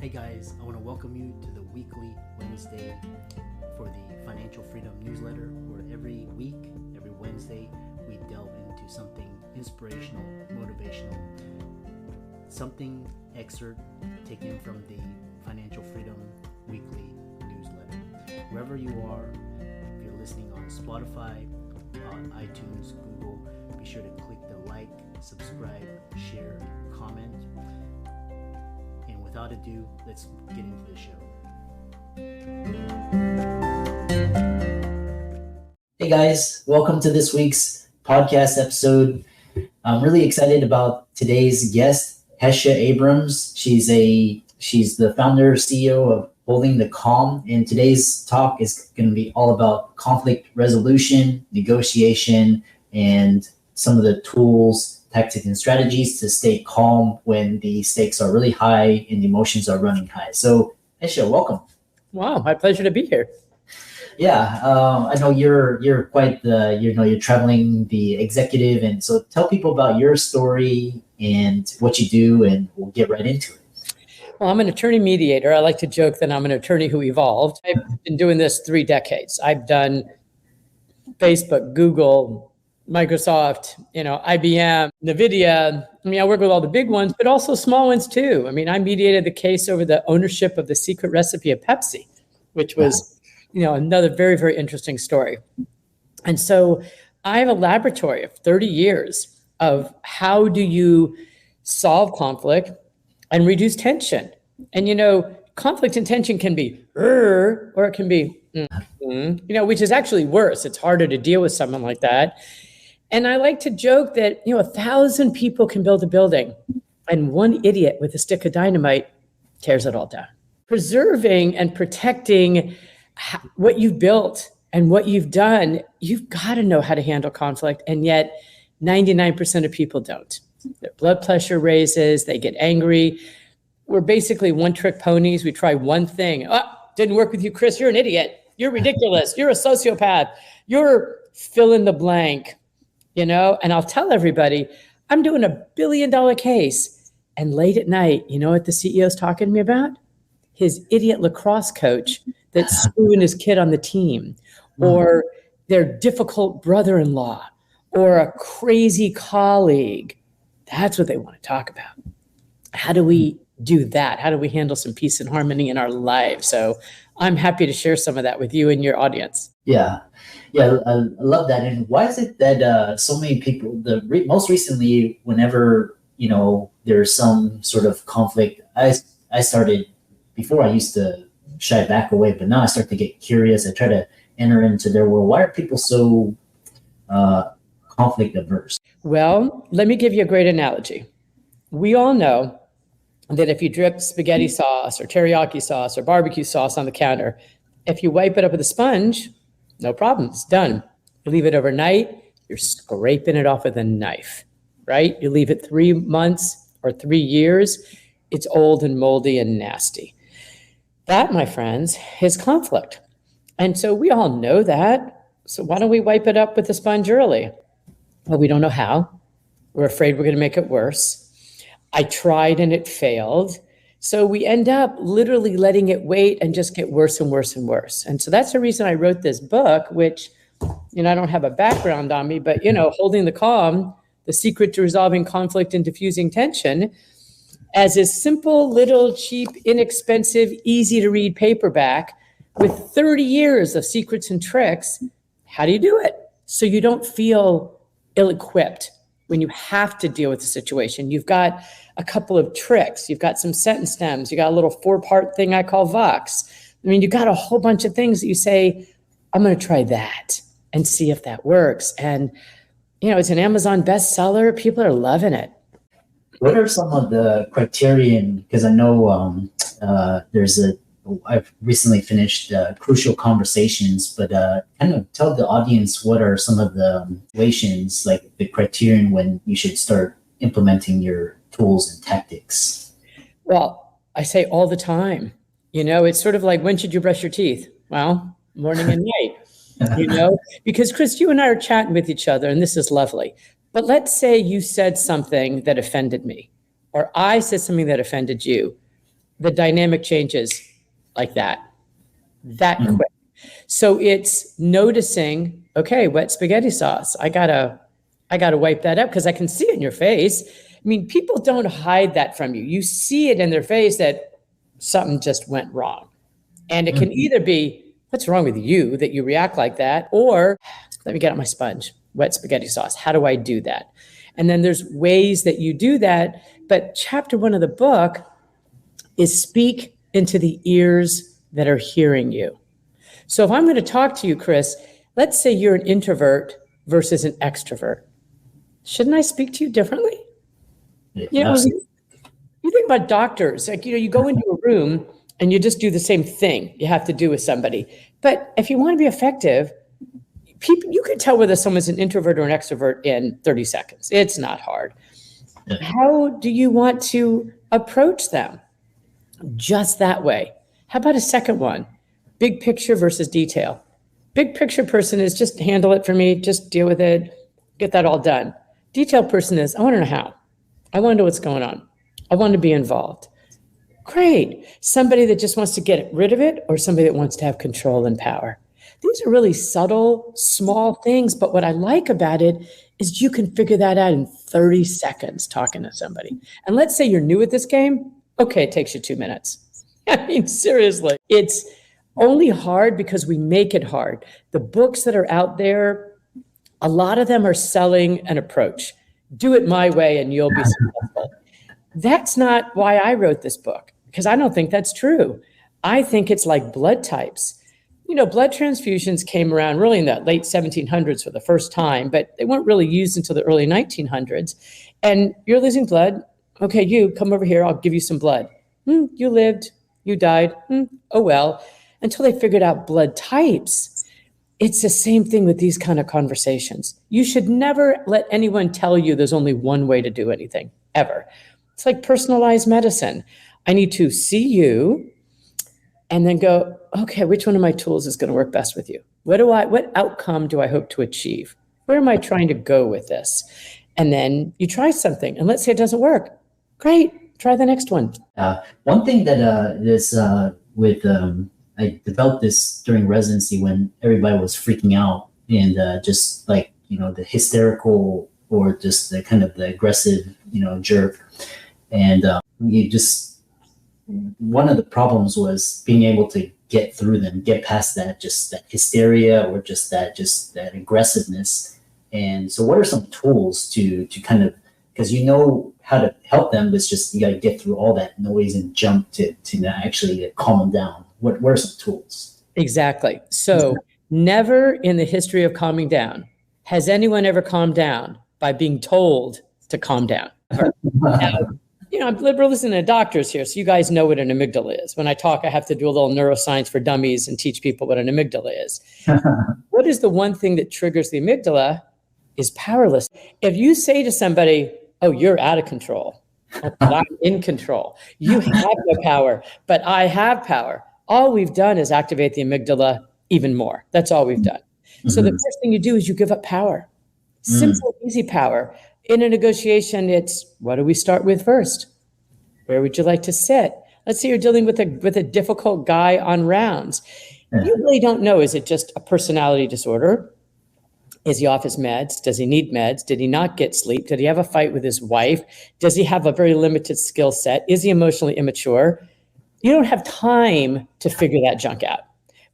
Hey guys, I want to welcome you to the weekly Wednesday for the Financial Freedom newsletter, where every week, every Wednesday, we delve into something inspirational, motivational, something excerpt taken from the Financial Freedom weekly newsletter. Wherever you are, if you're listening on Spotify, on iTunes, Google, be sure to click the like, subscribe, share, comment. And without ado, let's get into the show. Hey guys, welcome to this week's podcast episode. I'm really excited about today's guest, Hesha Abrams. She's the founder, CEO of Holding the Calm, and today's talk is going to be all about conflict resolution, negotiation, and some of the tools, tactics, and strategies to stay calm when the stakes are really high and the emotions are running high. So, Hesha, welcome. Wow, my pleasure to be here. Yeah, I know you're quite you're traveling the executive, and so tell people about your story and what you do, and we'll get right into it. Well, I'm an attorney mediator. I like to joke that I'm an attorney who evolved. I've been doing this 3 decades. I've done Facebook, Google, Microsoft, IBM, NVIDIA. I work with all the big ones, but also small ones too. I mediated the case over the ownership of the secret recipe of Pepsi, which was, another very, very interesting story. And so I have a laboratory of 30 years of how do you solve conflict and reduce tension. And, conflict and tension can be, or it can be, which is actually worse. It's harder to deal with someone like that. And I like to joke that, 1,000 people can build a building and one idiot with a stick of dynamite tears it all down. Preserving and protecting what you've built and what you've done, you've got to know how to handle conflict. And yet 99% of people don't. Their blood pressure raises, they get angry. We're basically one-trick ponies. We try one thing. Oh, didn't work with you, Chris. You're an idiot. You're ridiculous. You're a sociopath. You're fill in the blank. And I'll tell everybody, I'm doing a $1 billion case. And late at night, you know what the CEO's talking to me about? His idiot lacrosse coach that's screwing his kid on the team, or their difficult brother-in-law, or a crazy colleague. That's what they want to talk about. How do we do that? How do we handle some peace and harmony in our lives? So I'm happy to share some of that with you and your audience. Yeah, I love that. And why is it that so many people, most recently, whenever, there's some sort of conflict, I started, before I used to shy back away, but now I start to get curious. I try to enter into their world. Why are people so conflict averse? Well, let me give you a great analogy. We all know that if you drip spaghetti sauce or teriyaki sauce or barbecue sauce on the counter, if you wipe it up with a sponge, no problem, it's done. You leave it overnight, you're scraping it off with a knife, right? You leave it 3 months or 3 years, it's old and moldy and nasty. That, my friends, is conflict. And so we all know that. So why don't we wipe it up with a sponge early? Well, we don't know how. We're afraid we're going to make it worse. I tried and it failed. So we end up literally letting it wait and just get worse and worse and worse. And so that's the reason I wrote this book, which, I don't have a background on me, but, Holding the Calm, The Secret to Resolving Conflict and Diffusing Tension, as a simple, little, cheap, inexpensive, easy to read paperback with 30 years of secrets and tricks. How do you do it? So you don't feel ill-equipped when you have to deal with the situation. You've got a couple of tricks. You've got some sentence stems. You got a little 4-part thing I call Vox. You've got a whole bunch of things that you say, I'm going to try that and see if that works. And, it's an Amazon bestseller. People are loving it. What are some of the criterion? Because I know I've recently finished Crucial Conversations, but kind of tell the audience what are some of the situations, like the criterion when you should start implementing your tools and tactics. Well, I say all the time, it's sort of like, when should you brush your teeth? Well, morning and night, because Chris, you and I are chatting with each other and this is lovely. But let's say you said something that offended me, or I said something that offended you. the dynamic changes like that quick. So it's noticing, okay, wet spaghetti sauce. I gotta wipe that up because I can see it in your face. I mean, people don't hide that from you. You see it in their face that something just went wrong. And it can either be, what's wrong with you that you react like that? Or let me get out my sponge, wet spaghetti sauce. How do I do that? And then there's ways that you do that. But chapter 1 of the book is speak into the ears that are hearing you. So if I'm going to talk to you, Chris, let's say you're an introvert versus an extrovert. Shouldn't I speak to you differently? You know, you think about doctors, like, you go into a room and you just do the same thing you have to do with somebody. But if you want to be effective, you can tell whether someone's an introvert or an extrovert in 30 seconds. It's not hard. Yeah. How do you want to approach them? Just that way. How about a second one? Big picture versus detail. Big picture person is just handle it for me, just deal with it, get that all done. Detail person is, I want to know how. I want to know what's going on. I want to be involved. Great. Somebody that just wants to get rid of it, or somebody that wants to have control and power. These are really subtle, small things, but what I like about it is you can figure that out in 30 seconds talking to somebody. And let's say you're new at this game. Okay, it takes you 2 minutes. I mean, seriously, it's only hard because we make it hard. The books that are out there, a lot of them are selling an approach. Do it my way and you'll be successful. That's not why I wrote this book, because I don't think that's true. I think it's like blood types. Blood transfusions came around really in the late 1700s for the first time, but they weren't really used until the early 1900s. And you're losing blood. Okay, you come over here. I'll give you some blood. You lived, you died. Oh, well, until they figured out blood types. It's the same thing with these kind of conversations. You should never let anyone tell you there's only one way to do anything, ever. It's like personalized medicine. I need to see you and then go, okay, which one of my tools is going to work best with you? What outcome do I hope to achieve? Where am I trying to go with this? And then you try something, and let's say it doesn't work. Great, try the next one. One thing that I developed this during residency when everybody was freaking out and just like, the hysterical or just the kind of the aggressive, jerk. And one of the problems was being able to get through them, get past that hysteria or just that aggressiveness. And so what are some tools to kind of, because how to help them, but it's just, you got to get through all that noise and jump to actually calm them down. What are some tools? Exactly. So never in the history of calming down has anyone ever calmed down by being told to calm down. Now, I'm listening to doctors here, so you guys know what an amygdala is. When I talk, I have to do a little neuroscience for dummies and teach people what an amygdala is. What is the one thing that triggers the amygdala is powerless. If you say to somebody, oh, you're out of control, but I'm in control. You have no power, but I have power. All we've done is activate the amygdala even more. That's all we've done. Mm-hmm. So the first thing you do is you give up power. Simple, easy power. In a negotiation, it's what do we start with first? Where would you like to sit? Let's say you're dealing with a difficult guy on rounds. You really don't know, is it just a personality disorder? Is he off his meds? Does he need meds? Did he not get sleep? Did he have a fight with his wife? Does he have a very limited skill set? Is he emotionally immature? You don't have time to figure that junk out.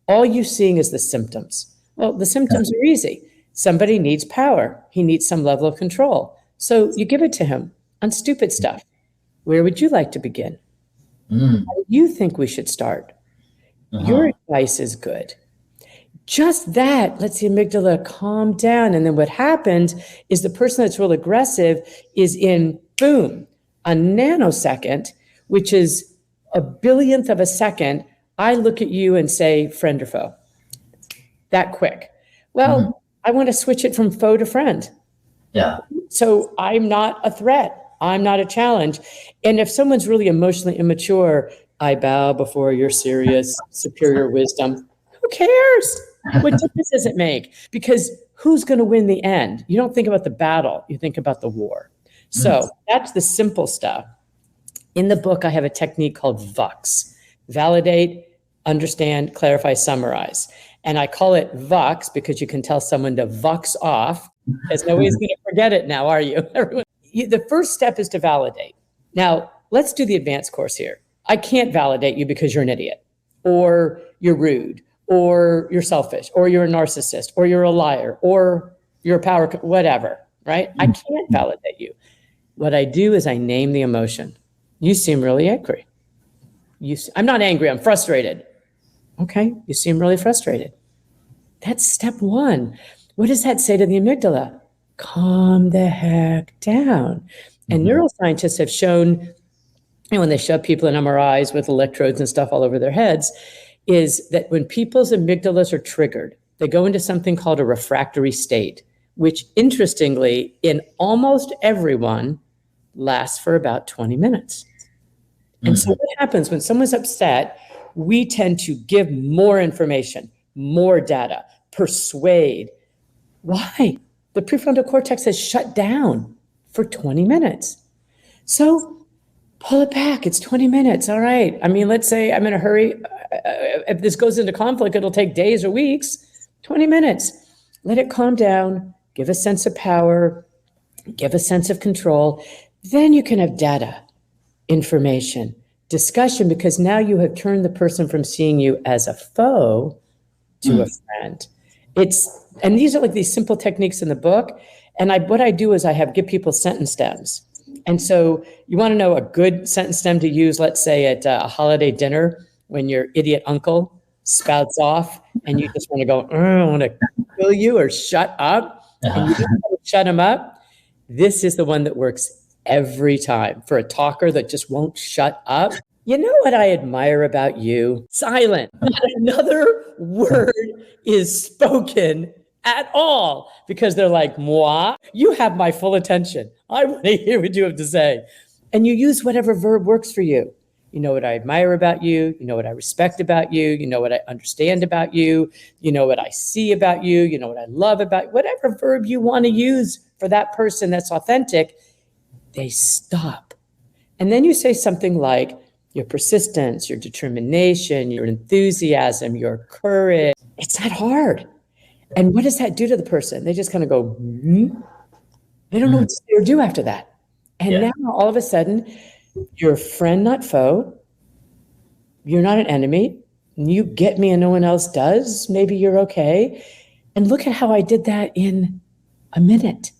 All you're seeing is the symptoms. Well, the symptoms are easy. Somebody needs power. He needs some level of control. So you give it to him on stupid stuff. Where would you like to begin? How do you think we should start? Your advice is good. Just that lets the amygdala calm down. And then what happens is the person that's real aggressive is in, boom, a nanosecond, which is a billionth of a second, I look at you and say, friend or foe. That quick. Well, I want to switch it from foe to friend. Yeah. So I'm not a threat. I'm not a challenge. And if someone's really emotionally immature, I bow before your serious, superior wisdom. Who cares? What difference does it make? Because who's going to win the end? You don't think about the battle. You think about the war. So that's the simple stuff. In the book, I have a technique called VUX: validate, understand, clarify, summarize. And I call it VUX because you can tell someone to VUX off, because nobody's going to forget it now, are you? The first step is to validate. Now, let's do the advanced course here. I can't validate you because you're an idiot, or you're rude, or you're selfish, or you're a narcissist, or you're a liar, or you're a whatever, right? I can't validate you. What I do is I name the emotion. You seem really angry. I'm not angry, I'm frustrated. Okay, you seem really frustrated. That's step one. What does that say to the amygdala? Calm the heck down. And neuroscientists have shown, when they shove people in MRIs with electrodes and stuff all over their heads, is that when people's amygdalas are triggered, they go into something called a refractory state, which interestingly, in almost everyone, lasts for about 20 minutes. And so what happens when someone's upset, we tend to give more information, more data, persuade. Why? The prefrontal cortex has shut down for 20 minutes. So pull it back. It's 20 minutes. All right. I mean, let's say I'm in a hurry. If this goes into conflict, it'll take days or weeks. 20 minutes. Let it calm down. Give a sense of power. Give a sense of control. Then you can have data, information, discussion, because now you have turned the person from seeing you as a foe to a friend. And these are like these simple techniques in the book. And what I do is I give people sentence stems. And so you want to know a good sentence stem to use, let's say at a holiday dinner, when your idiot uncle spouts off and you just want to go, I want to kill you, or shut up. And you just want to shut him up. This is the one that works every time for a talker that just won't shut up. You know what I admire about you? Silent. Not another word is spoken at all, because they're like, moi, you have my full attention. I want to hear what you have to say. And you use whatever verb works for you. You know what I admire about you. You know what I respect about you. You know what I understand about you. You know what I see about you. You know what I love about you. Whatever verb you want to use for that person that's authentic, they stop. And then you say something like your persistence, your determination, your enthusiasm, your courage. It's not hard. And what does that do to the person? They just kind of go, They don't know what to say or do after that. And now all of a sudden, you're a friend, not foe. You're not an enemy. You get me and no one else does. Maybe you're okay. And look at how I did that in a minute.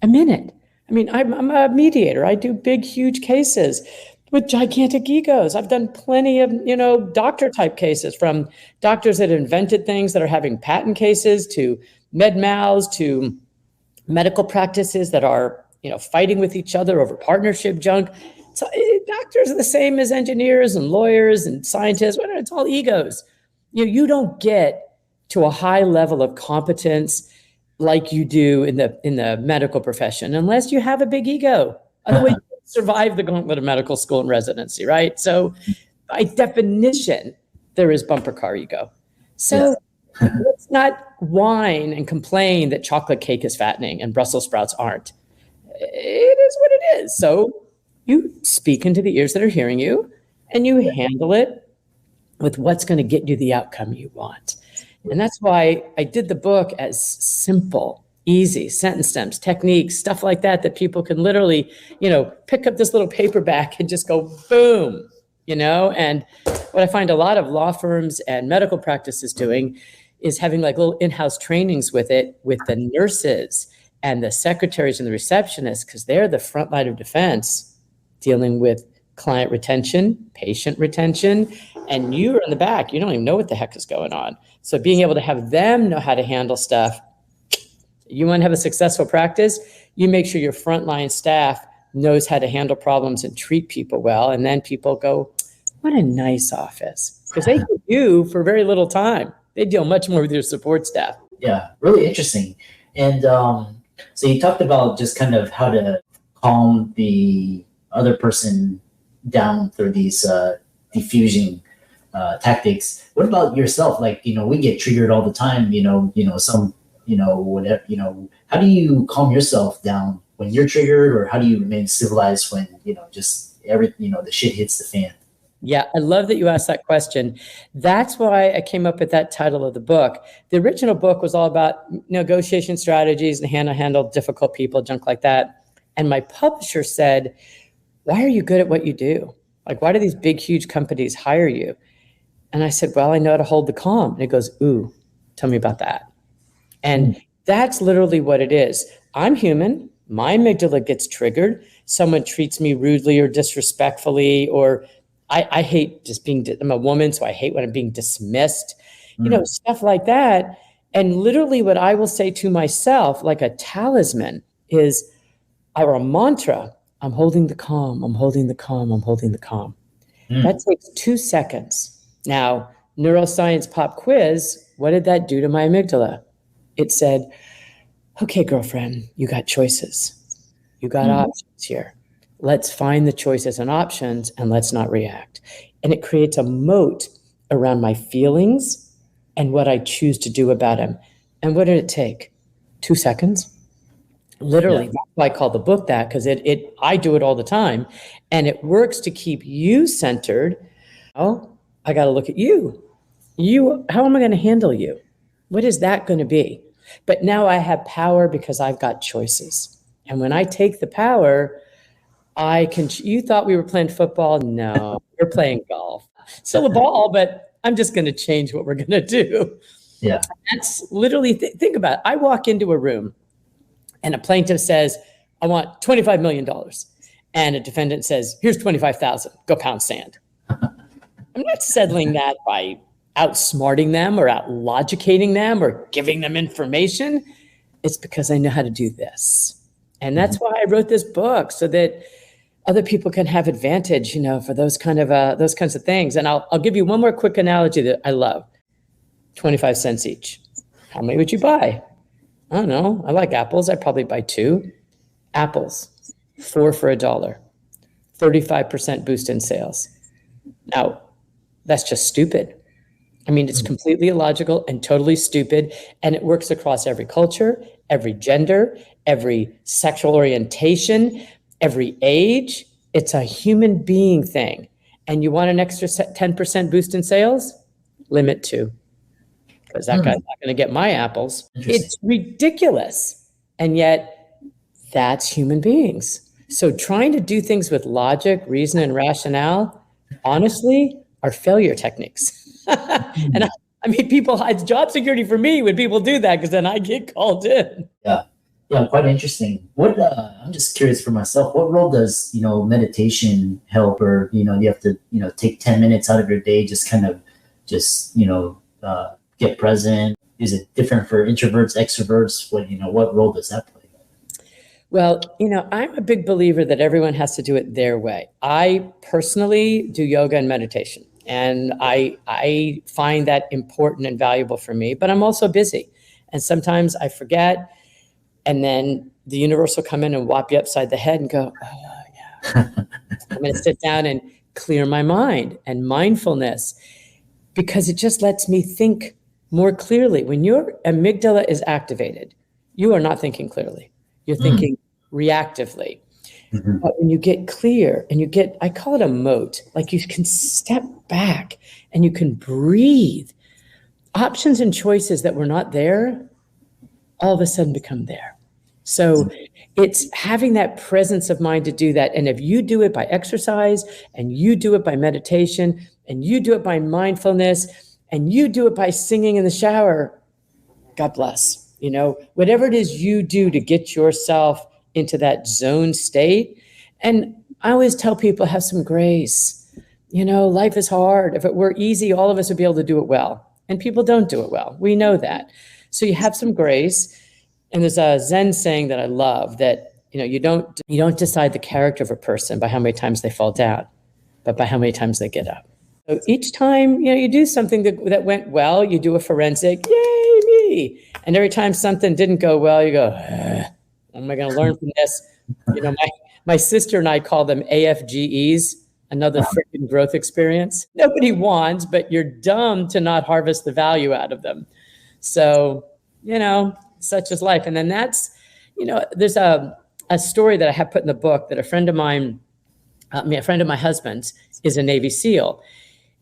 A minute. I mean, I'm a mediator. I do big, huge cases with gigantic egos. I've done plenty of, doctor type cases, from doctors that invented things that are having patent cases, to med mals, to medical practices that are, fighting with each other over partnership junk. So doctors are the same as engineers and lawyers and scientists. It's all egos. You don't get to a high level of competence like you do in the medical profession unless you have a big ego. Otherwise, you don't survive the gauntlet of medical school and residency, right? So by definition, there is bumper car ego. So let's not whine and complain that chocolate cake is fattening and Brussels sprouts aren't. It is what it is. So you speak into the ears that are hearing you, and you handle it with what's going to get you the outcome you want. And that's why I did the book as simple, easy sentence stems, techniques, stuff like that people can literally, pick up this little paperback and just go boom, And what I find a lot of law firms and medical practices doing is having like little in-house trainings with it, with the nurses and the secretaries and the receptionists, because they're the front line of defense dealing with client retention, patient retention, and you're in the back. You don't even know what the heck is going on. So being able to have them know how to handle stuff. You want to have a successful practice, you make sure your frontline staff knows how to handle problems and treat people well. And then people go, what a nice office. Because they do you for very little time. They deal much more with your support staff. Yeah, really interesting. And so you talked about just kind of how to calm the other person down through these diffusing tactics. What about yourself? Like, we get triggered all the time, whatever, how do you calm yourself down when you're triggered, or how do you remain civilized when, just the shit hits the fan. Yeah, I love that you asked that question. That's why I came up with that title of the book. The original book was all about negotiation strategies and how to handle difficult people, junk like that. And my publisher said, why are you good at what you do? Like, why do these big, huge companies hire you? And I said, well, I know how to hold the calm. And it goes, ooh, tell me about that. And that's literally what it is. I'm human. My amygdala gets triggered. Someone treats me rudely or disrespectfully, or I hate just I'm a woman, so I hate when I'm being dismissed, stuff like that. And literally what I will say to myself, like a talisman or a mantra, I'm holding the calm, I'm holding the calm, I'm holding the calm. That takes 2 seconds. Now, neuroscience pop quiz, what did that do to my amygdala? It said, okay, girlfriend, you got choices. You got options here. Let's find the choices and options and let's not react. And it creates a moat around my feelings and what I choose to do about them. And what did it take? 2 seconds? Literally, that's why I call the book that, because I do it all the time. And it works to keep you centered. Oh, I got to look at you. How am I going to handle you? What is that going to be? But now I have power because I've got choices. And when I take the power, you thought we were playing football? No, we're playing golf. Still a ball, but I'm just going to change what we're going to do. Yeah. That's literally, think about it. I walk into a room and a plaintiff says, I want $25 million. And a defendant says, here's 25,000, go pound sand. I'm not settling that by outsmarting them or out-logicating them or giving them information. It's because I know how to do this. And that's why I wrote this book, so that other people can have advantage, for those kinds of things. And I'll give you one more quick analogy that I love. 25 cents each. How many would you buy? I don't know. I like apples. I'd probably buy 2 apples, 4 for $1, 35% boost in sales. Now, that's just stupid. I mean, it's completely illogical and totally stupid. And it works across every culture, every gender, every sexual orientation, every age. It's a human being thing. And you want an extra 10% boost in sales? Limit 2. Because that guy's not going to get my apples. It's ridiculous. And yet, that's human beings. So trying to do things with logic, reason, and rationale, honestly, are failure techniques. And I mean, it's job security for me when people do that, because then I get called in. Yeah, quite interesting. I'm just curious for myself, what role does, meditation help, or, you have to, take 10 minutes out of your day, just kind of get present? Is it different for introverts, extroverts? What role does that play? Well, I'm a big believer that everyone has to do it their way. I personally do yoga and meditation, and I find that important and valuable for me, but I'm also busy. And sometimes I forget, and then the universe will come in and whop you upside the head and go, oh, yeah. I'm going to sit down and clear my mind, and mindfulness, because it just lets me think more clearly. When your amygdala is activated, you are not thinking clearly. You're thinking reactively. But when you get clear and I call it a moat, like you can step back and you can breathe, options and choices that were not there, all of a sudden become there. So it's having that presence of mind to do that. And if you do it by exercise, and you do it by meditation, and you do it by mindfulness, and you do it by singing in the shower, God bless. Whatever it is you do to get yourself into that zone state. And I always tell people, have some grace. Life is hard. If it were easy, all of us would be able to do it well. And people don't do it well. We know that. So you have some grace. And there's a Zen saying that I love, that you don't decide the character of a person by how many times they fall down, but by how many times they get up. So each time you do something that went well, you do a forensic, yay me. And every time something didn't go well, you go, what am I going to learn from this? My sister and I call them AFGEs, another freaking growth experience. Nobody wants, but you're dumb to not harvest the value out of them. So, such is life. And then that's, there's a story that I have put in the book that a friend of mine A friend of my husband's is a Navy SEAL.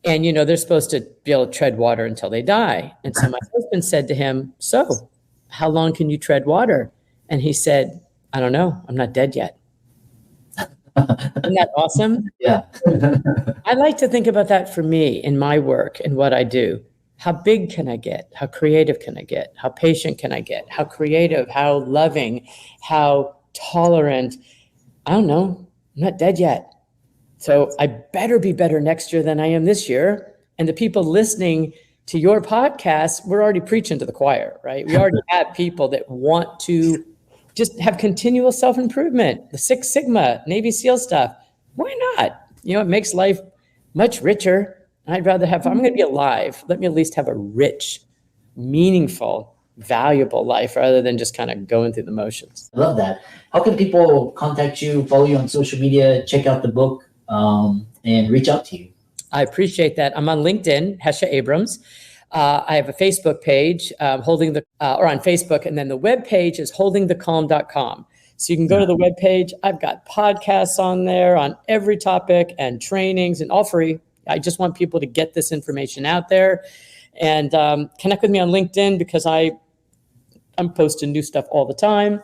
And, they're supposed to be able to tread water until they die. And so my husband said to him, so how long can you tread water? And he said, I don't know. I'm not dead yet. Isn't that awesome? Yeah. I like to think about that for me in my work and what I do. How big can I get? How creative can I get? How patient can I get? How creative, how loving, how tolerant? I don't know. I'm not dead yet. So I better be better next year than I am this year. And the people listening to your podcast, we're already preaching to the choir, right? We already have people that want to just have continual self-improvement, the Six Sigma, Navy SEAL stuff. Why not? It makes life much richer. I'd rather if I'm going to be alive, let me at least have a rich, meaningful, valuable life rather than just kind of going through the motions. I love that. How can people contact you, follow you on social media, check out the book, and reach out to you? I appreciate that. I'm on LinkedIn, Hesha Abrams. I have a Facebook page, or on Facebook, and then the web page is holdingthecalm.com. So you can go to the web page. I've got podcasts on there on every topic and trainings, and all free. I just want people to get this information out there, and connect with me on LinkedIn because I'm posting new stuff all the time.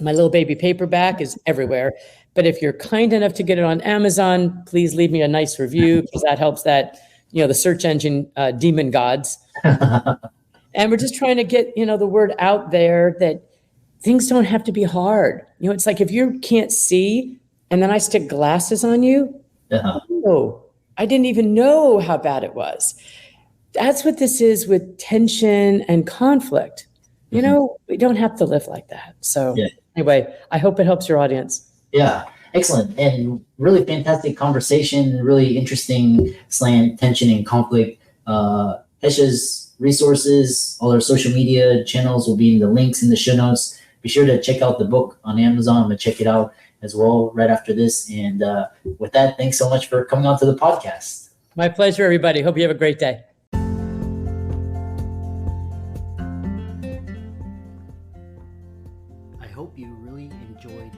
My little baby paperback is everywhere. But if you're kind enough to get it on Amazon, please leave me a nice review because that helps the search engine demon gods. And we're just trying to get, the word out there that things don't have to be hard. It's like if you can't see and then I stick glasses on you, oh, I didn't even know how bad it was. That's what this is with tension and conflict. We don't have to live like that. So anyway, I hope it helps your audience. Yeah, excellent. And really fantastic conversation, really interesting slant, tension, and conflict. Hesha's resources, all our social media channels will be in the links in the show notes. Be sure to check out the book on Amazon. I'm going to check it out as well right after this. And with that, thanks so much for coming on to the podcast. My pleasure, everybody. Hope you have a great day. I hope you really enjoyed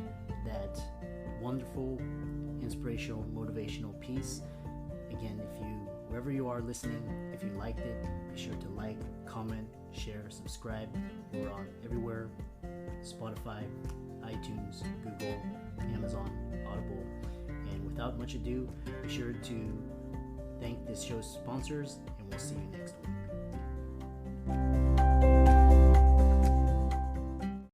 that wonderful, inspirational, motivational piece. Again, wherever you are listening, if you liked it, be sure to like, comment, share, subscribe. We're on everywhere: Spotify, iTunes, Google, Amazon, Audible. And without much ado, be sure to thank this show's sponsors, and we'll see you next week.